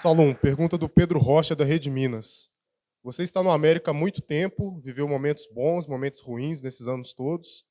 Salum, pergunta do Pedro Rocha, da Rede Minas. Você está no América há muito tempo, viveu momentos bons, momentos ruins nesses anos todos.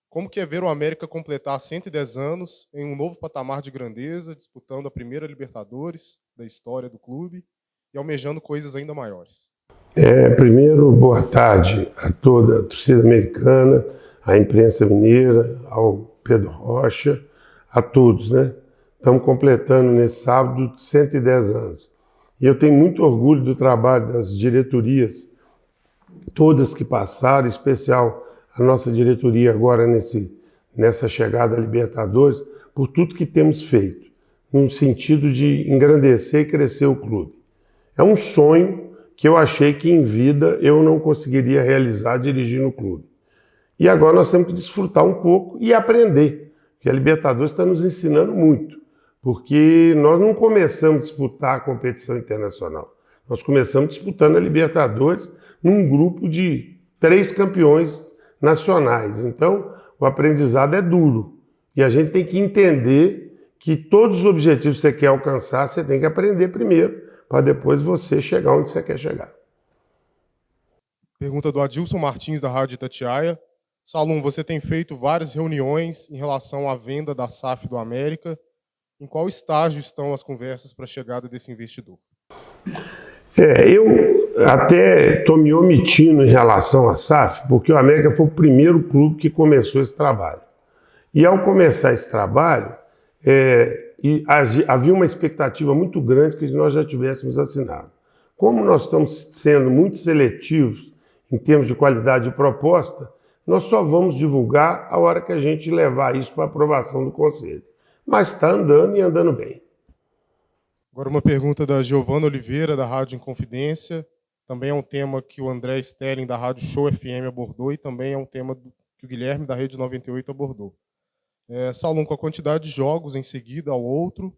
Como que é ver o América completar 110 anos em um novo patamar de grandeza, disputando a primeira Libertadores da história do clube e almejando coisas ainda maiores? Primeiro, boa tarde a toda a torcida americana, à imprensa mineira, ao Pedro Rocha, a todos, né? Estamos completando nesse sábado 110 anos. E eu tenho muito orgulho do trabalho das diretorias, todas que passaram, em especial a nossa diretoria agora nessa chegada à Libertadores, por tudo que temos feito, no sentido de engrandecer e crescer o clube. É um sonho que eu achei que em vida eu não conseguiria realizar dirigindo o clube. E agora nós temos que desfrutar um pouco e aprender, porque a Libertadores está nos ensinando muito, porque nós não começamos a disputar a competição internacional. Nós começamos disputando a Libertadores num grupo de 3 campeões nacionais. Então, o aprendizado é duro. E a gente tem que entender que todos os objetivos que você quer alcançar, você tem que aprender primeiro, para depois você chegar onde você quer chegar. Pergunta do Adilson Martins, da Rádio Itatiaia. Salum, você tem feito várias reuniões em relação à venda da SAF do América. Em qual estágio estão as conversas para a chegada desse investidor? Eu até estou me omitindo em relação à SAF, porque o América foi o primeiro clube que começou esse trabalho. E ao começar esse trabalho, havia uma expectativa muito grande que nós já tivéssemos assinado. Como nós estamos sendo muito seletivos em termos de qualidade de proposta, nós só vamos divulgar a hora que a gente levar isso para aprovação do Conselho. Mas está andando e andando bem. Agora uma pergunta da Giovana Oliveira, da Rádio Inconfidência. Também é um tema que o André Sterling, da Rádio Show FM, abordou e também é um tema que o Guilherme, da Rede 98, abordou. Salum, com a quantidade de jogos em seguida ao outro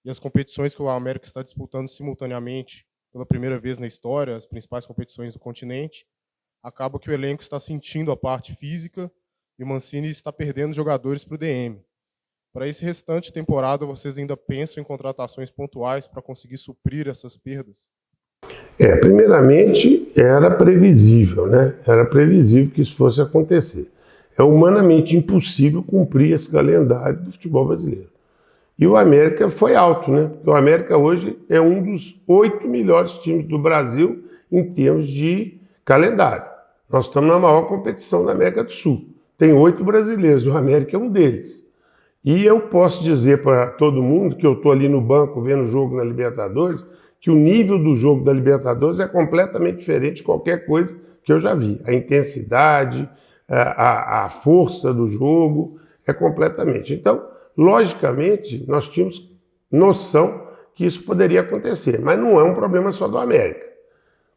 e as competições que o América está disputando simultaneamente pela primeira vez na história, as principais competições do continente, acaba que o elenco está sentindo a parte física e o Mancini está perdendo jogadores para o DM. Para esse restante de temporada, vocês ainda pensam em contratações pontuais para conseguir suprir essas perdas? Primeiramente, era previsível, né? Era previsível que isso fosse acontecer. É humanamente impossível cumprir esse calendário do futebol brasileiro. E o América foi alto, né? Porque o América hoje é um dos 8 melhores times do Brasil em termos de calendário. Nós estamos na maior competição da América do Sul. Tem 8 brasileiros, o América é um deles. E eu posso dizer para todo mundo que eu estou ali no banco vendo o jogo na Libertadores, que o nível do jogo da Libertadores é completamente diferente de qualquer coisa que eu já vi. A intensidade, a força do jogo é completamente. Então, logicamente, nós tínhamos noção que isso poderia acontecer, mas não é um problema só do América.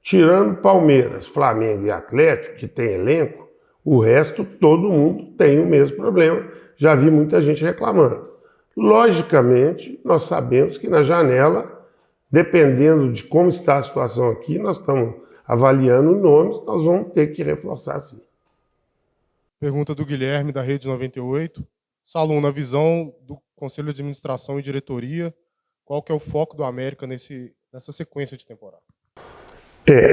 Tirando Palmeiras, Flamengo e Atlético, que tem elenco, o resto, todo mundo tem o mesmo problema. Já vi muita gente reclamando. Logicamente, nós sabemos que na janela, dependendo de como está a situação aqui, nós estamos avaliando nomes, nós vamos ter que reforçar sim. Pergunta do Guilherme, da Rede 98. Salum, na visão do Conselho de Administração e Diretoria, qual que é o foco do América nessa sequência de temporada?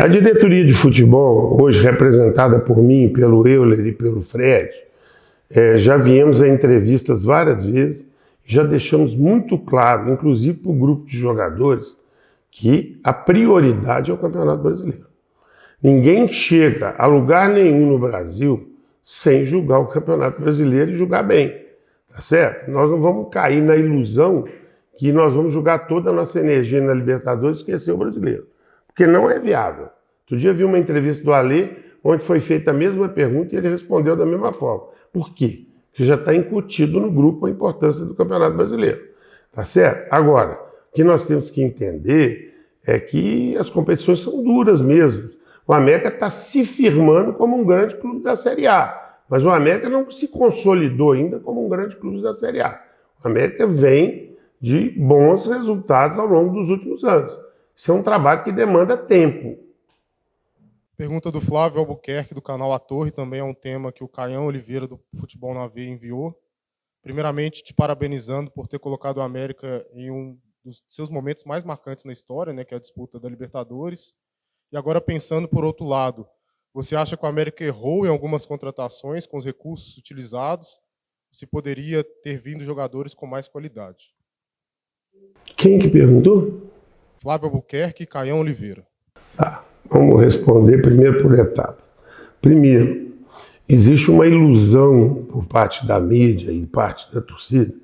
A diretoria de futebol, hoje representada por mim, pelo Euler e pelo Fred, já viemos a entrevistas várias vezes, já deixamos muito claro, inclusive para o grupo de jogadores, que a prioridade é o Campeonato Brasileiro. Ninguém chega a lugar nenhum no Brasil sem jogar o Campeonato Brasileiro e jogar bem, tá certo? Nós não vamos cair na ilusão que nós vamos jogar toda a nossa energia na Libertadores e esquecer o brasileiro, porque não é viável. Outro dia eu vi uma entrevista do Alê, onde foi feita a mesma pergunta e ele respondeu da mesma forma. Por quê? Porque já está incutido no grupo a importância do Campeonato Brasileiro, tá certo? Agora, o que nós temos que entender é que as competições são duras mesmo. O América está se firmando como um grande clube da Série A, mas o América não se consolidou ainda como um grande clube da Série A. O América vem de bons resultados ao longo dos últimos anos. Isso é um trabalho que demanda tempo. Pergunta do Flávio Albuquerque, do canal A Torre, também é um tema que o Caião Oliveira, do Futebol na Veia, enviou. Primeiramente, te parabenizando por ter colocado o América em um dos seus momentos mais marcantes na história, né, que é a disputa da Libertadores. E agora, pensando por outro lado, você acha que o América errou em algumas contratações com os recursos utilizados? Se poderia ter vindo jogadores com mais qualidade? Quem que perguntou? Flávio Albuquerque e Caião Oliveira. Vamos responder primeiro por etapa. Primeiro, existe uma ilusão por parte da mídia e parte da torcida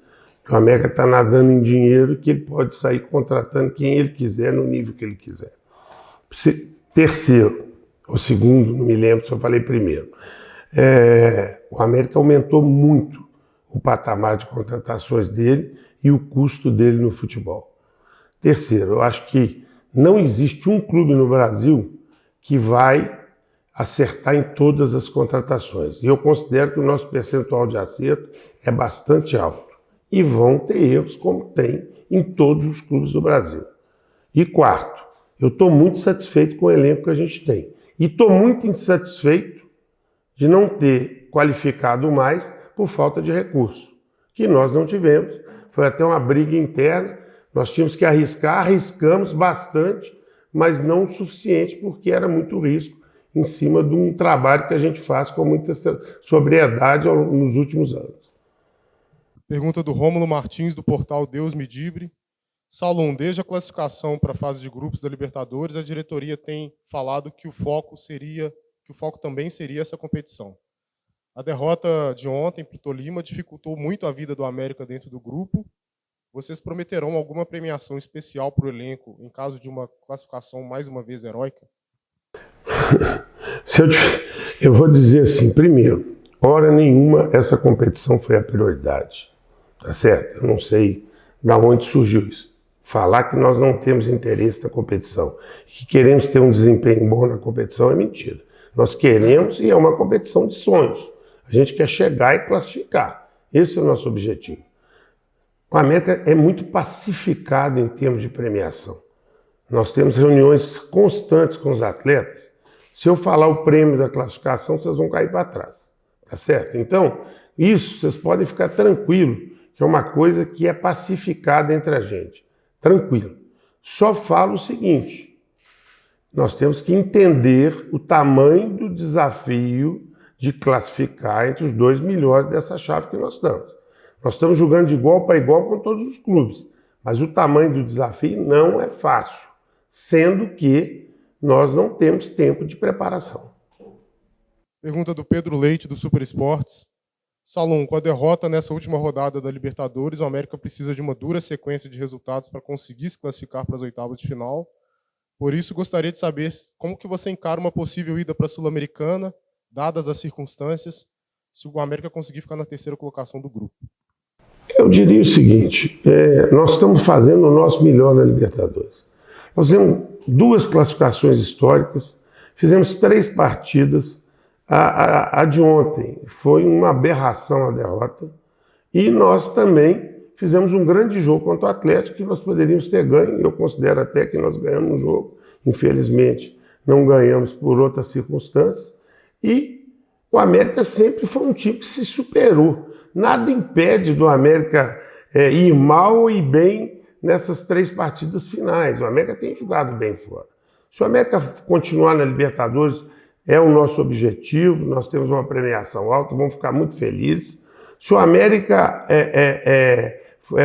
que o América está nadando em dinheiro e que ele pode sair contratando quem ele quiser no nível que ele quiser. Terceiro, ou segundo, não me lembro se eu falei primeiro, o América aumentou muito o patamar de contratações dele e o custo dele no futebol. Terceiro, eu acho que não existe um clube no Brasil que vai acertar em todas as contratações. E eu considero que o nosso percentual de acerto é bastante alto. E vão ter erros, como tem em todos os clubes do Brasil. E quarto, eu estou muito satisfeito com o elenco que a gente tem. E estou muito insatisfeito de não ter qualificado mais por falta de recurso, que nós não tivemos. Foi até uma briga interna, nós tínhamos que arriscar, arriscamos bastante, mas não o suficiente, porque era muito risco em cima de um trabalho que a gente faz com muita sobriedade nos últimos anos. Pergunta do Rômulo Martins, do portal Deus Me Dibre. Salom, desde a classificação para a fase de grupos da Libertadores, a diretoria tem falado que o foco também seria essa competição. A derrota de ontem para o Tolima dificultou muito a vida do América dentro do grupo. Vocês prometerão alguma premiação especial para o elenco em caso de uma classificação mais uma vez heróica? Eu vou dizer assim, primeiro, hora nenhuma essa competição foi a prioridade, tá certo? Eu não sei de onde surgiu isso. Falar que nós não temos interesse na competição, que queremos ter um desempenho bom na competição é mentira. Nós queremos e é uma competição de sonhos. A gente quer chegar e classificar. Esse é o nosso objetivo. O América é muito pacificado em termos de premiação. Nós temos reuniões constantes com os atletas. Se eu falar o prêmio da classificação, vocês vão cair para trás. Tá certo? Então, isso vocês podem ficar tranquilos, que é uma coisa que é pacificada entre a gente. Tranquilo. Só falo o seguinte, nós temos que entender o tamanho do desafio de classificar entre os dois melhores dessa chave que nós estamos. Nós estamos jogando de igual para igual com todos os clubes, mas o tamanho do desafio não é fácil, sendo que nós não temos tempo de preparação. Pergunta do Pedro Leite, do Super Esportes. Salom, com a derrota nessa última rodada da Libertadores, o América precisa de uma dura sequência de resultados para conseguir se classificar para as oitavas de final. Por isso, gostaria de saber como que você encara uma possível ida para a Sul-Americana, dadas as circunstâncias, se o América conseguir ficar na terceira colocação do grupo. Eu diria o seguinte, nós estamos fazendo o nosso melhor na Libertadores. Nós fizemos 2 classificações históricas, fizemos 3 partidas. A de ontem foi uma aberração a derrota e nós também fizemos um grande jogo contra o Atlético que nós poderíamos ter ganho. Eu considero até que nós ganhamos um jogo, infelizmente não ganhamos por outras circunstâncias. E o América sempre foi um time que se superou. Nada impede do América ir mal ou ir bem nessas 3 partidas finais. O América tem jogado bem fora. Se o América continuar na Libertadores, é o nosso objetivo, nós temos uma premiação alta, vamos ficar muito felizes. Se o América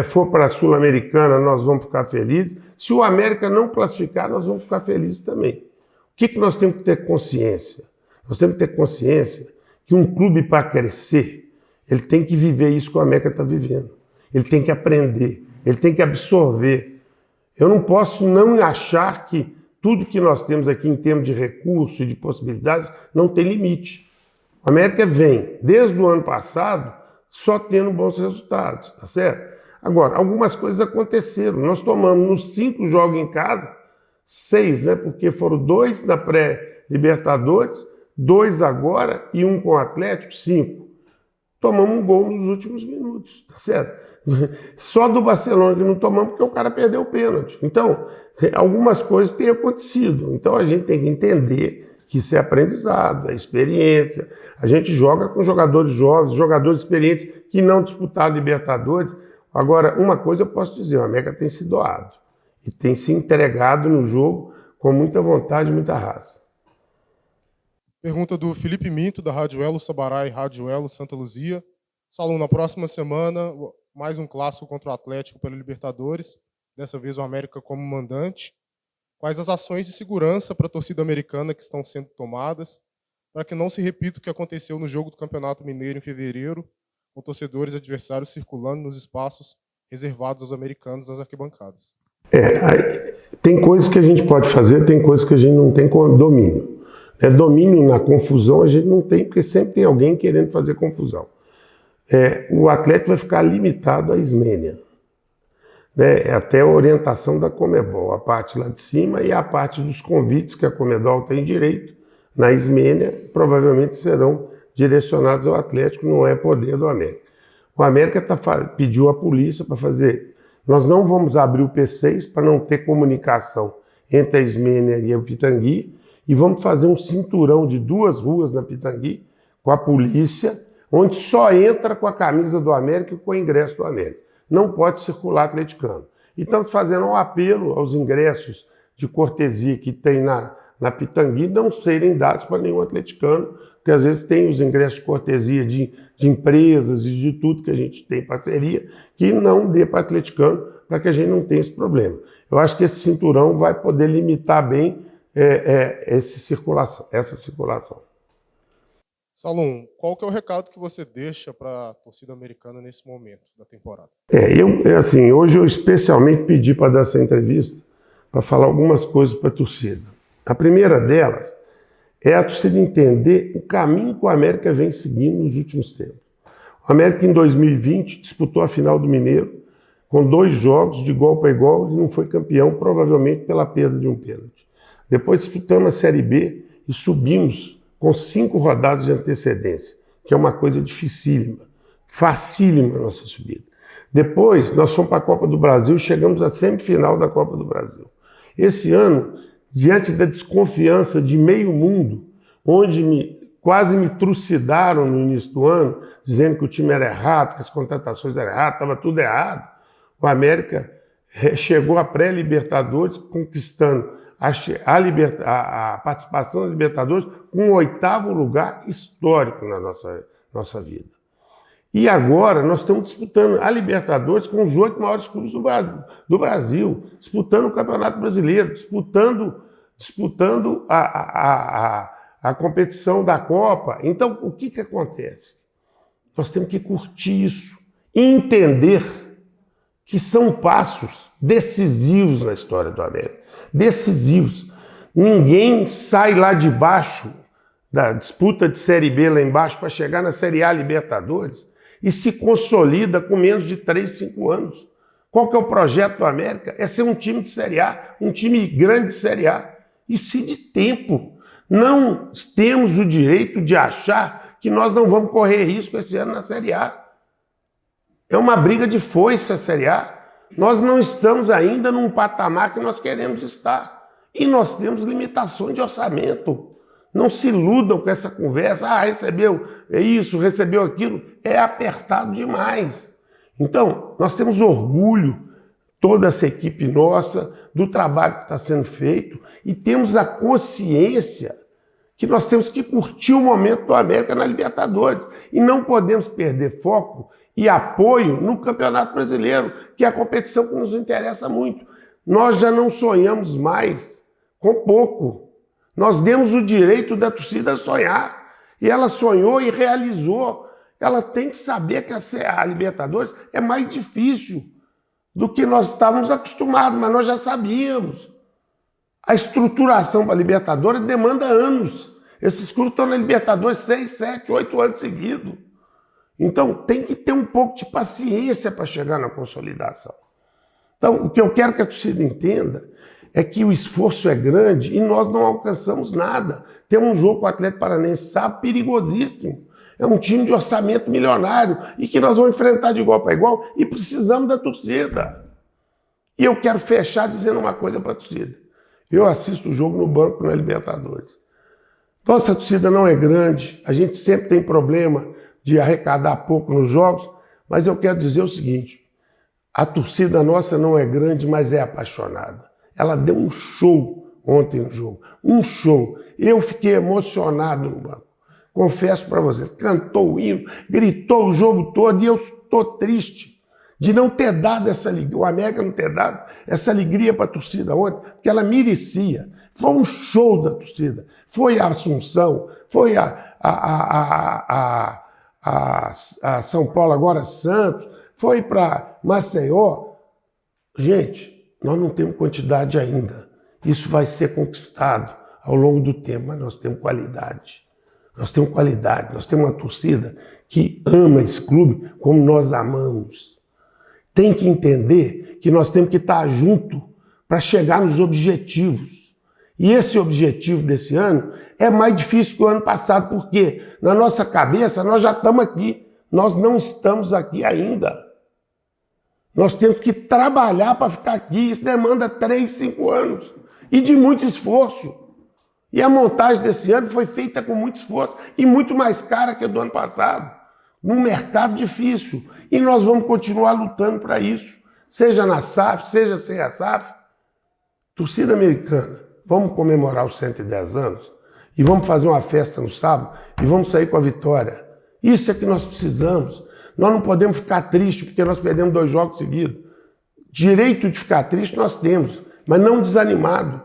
for para a Sul-Americana, nós vamos ficar felizes. Se o América não classificar, nós vamos ficar felizes também. O que nós temos que ter consciência? Nós temos que ter consciência que um clube, para crescer, ele tem que viver isso que o América está vivendo. Ele tem que aprender, ele tem que absorver. Eu não posso não achar que tudo que nós temos aqui em termos de recursos e de possibilidades não tem limite. A América vem, desde o ano passado, só tendo bons resultados, tá certo? Agora, algumas coisas aconteceram. Nós tomamos nos 5 jogos em casa, 6, né? Porque foram 2 na pré-Libertadores, 2 agora e 1 com o Atlético, 5. Tomamos um gol nos últimos minutos, tá certo? Só do Barcelona que não tomamos porque o cara perdeu o pênalti. Então, algumas coisas têm acontecido. Então, a gente tem que entender que isso é aprendizado, é experiência. A gente joga com jogadores jovens, jogadores experientes que não disputaram Libertadores. Agora, uma coisa eu posso dizer, o América tem se doado e tem se entregado no jogo com muita vontade e muita raça. Pergunta do Felipe Minto, da Rádio Elo Sabará e Rádio Elo Santa Luzia. Salum, na próxima semana, mais um clássico contra o Atlético pela Libertadores, dessa vez o América como mandante. Quais as ações de segurança para a torcida americana que estão sendo tomadas, para que não se repita o que aconteceu no jogo do Campeonato Mineiro em fevereiro, com torcedores adversários circulando nos espaços reservados aos americanos nas arquibancadas? Tem coisas que a gente pode fazer, tem coisas que a gente não tem domínio. Domínio na confusão a gente não tem, porque sempre tem alguém querendo fazer confusão. O Atlético vai ficar limitado à Ismênia. Até a orientação da Conmebol, a parte lá de cima e a parte dos convites que a Conmebol tem direito na Ismênia, provavelmente serão direcionados ao Atlético, não é poder do América. O América pediu à polícia para fazer. Nós não vamos abrir o P6 para não ter comunicação entre a Ismênia e o Pitangui, e vamos fazer um cinturão de 2 ruas na Pitangui com a polícia, onde só entra com a camisa do América e com o ingresso do América. Não pode circular atleticano. E estamos fazendo um apelo aos ingressos de cortesia que tem na Pitangui não serem dados para nenhum atleticano, porque às vezes tem os ingressos de cortesia de empresas e de tudo que a gente tem parceria, que não dê para atleticano, para que a gente não tenha esse problema. Eu acho que esse cinturão vai poder limitar bem essa circulação. Salum, qual que é o recado que você deixa para a torcida americana nesse momento da temporada? Hoje eu especialmente pedi para dar essa entrevista para falar algumas coisas para a torcida. A primeira delas é a torcida entender o caminho que o América vem seguindo nos últimos tempos. O América, em 2020, disputou a final do Mineiro com 2 jogos de igual para igual e não foi campeão, provavelmente pela perda de um pênalti. Depois disputamos a Série B e subimos com 5 rodadas de antecedência, que é uma coisa dificílima, facílima a nossa subida. Depois, nós fomos para a Copa do Brasil e chegamos à semifinal da Copa do Brasil. Esse ano, diante da desconfiança de meio mundo, onde quase me trucidaram no início do ano, dizendo que o time era errado, que as contratações eram erradas, estava tudo errado, o América chegou à pré-Libertadores, conquistando a participação da Libertadores com um 8º lugar histórico na nossa vida. E agora nós estamos disputando a Libertadores com os 8 maiores clubes do Brasil, disputando o Campeonato Brasileiro, disputando a competição da Copa. Então, o que acontece? Nós temos que curtir isso e entender que são passos decisivos na história do América. Decisivos. Ninguém sai lá de baixo, da disputa de Série B lá embaixo, para chegar na Série A Libertadores e se consolida com menos de 3, 5 anos. Qual que é o projeto do América? É ser um time de Série A, um time grande de Série A. Isso de tempo. Não temos o direito de achar que nós não vamos correr risco esse ano na Série A. É uma briga de foice a Série A. Nós não estamos ainda num patamar que nós queremos estar. E nós temos limitações de orçamento. Não se iludam com essa conversa. Recebeu isso, recebeu aquilo. É apertado demais. Então, nós temos orgulho, toda essa equipe nossa, do trabalho que está sendo feito, e temos a consciência que nós temos que curtir o momento do América na Libertadores. E não podemos perder foco e apoio no Campeonato Brasileiro, que é a competição que nos interessa muito. Nós já não sonhamos mais com pouco. Nós demos o direito da torcida a sonhar. E ela sonhou e realizou. Ela tem que saber que a Libertadores é mais difícil do que nós estávamos acostumados, mas nós já sabíamos. A estruturação para a Libertadores demanda anos. Esses clubes estão na Libertadores 6, 7, 8 anos seguidos. Então, tem que ter um pouco de paciência para chegar na consolidação. Então, o que eu quero que a torcida entenda é que o esforço é grande e nós não alcançamos nada. Temos um jogo com o Atlético Paranaense, sabe, perigosíssimo. É um time de orçamento milionário e que nós vamos enfrentar de igual para igual e precisamos da torcida. E eu quero fechar dizendo uma coisa para a torcida. Eu assisto o jogo no banco na Libertadores. Nossa torcida não é grande, a gente sempre tem problema de arrecadar pouco nos jogos, mas eu quero dizer o seguinte, A torcida nossa não é grande, mas é apaixonada. Ela deu um show ontem no jogo, um show. Eu fiquei emocionado no banco. Confesso para vocês, cantou o hino, gritou o jogo todo e eu estou triste de não ter dado essa alegria, o América não ter dado essa alegria para a torcida ontem, porque ela merecia. Foi um show da torcida. Foi a Assunção, foi a São Paulo, agora Santos, foi para Maceió. Gente, nós não temos quantidade ainda. Isso vai ser conquistado ao longo do tempo, mas nós temos qualidade. Nós temos qualidade, nós temos uma torcida que ama esse clube como nós amamos. Tem que entender que nós temos que estar junto para chegar nos objetivos. E esse objetivo desse ano é mais difícil que o ano passado, porque na nossa cabeça nós já estamos aqui, nós não estamos aqui ainda. Nós temos que trabalhar para ficar aqui, isso demanda 3, 5 anos e de muito esforço. E a montagem desse ano foi feita com muito esforço e muito mais cara que a do ano passado, num mercado difícil. E nós vamos continuar lutando para isso, seja na SAF, seja sem a SAF. Torcida americana, vamos comemorar os 110 anos e vamos fazer uma festa no sábado e vamos sair com a vitória. Isso é que nós precisamos. Nós não podemos ficar tristes porque nós perdemos 2 jogos seguidos. Direito de ficar triste nós temos, mas não desanimado.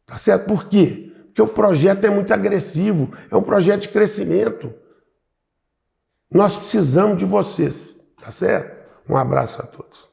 Tá certo? Por quê? Porque o projeto é muito agressivo, é um projeto de crescimento. Nós precisamos de vocês, tá certo? Um abraço a todos.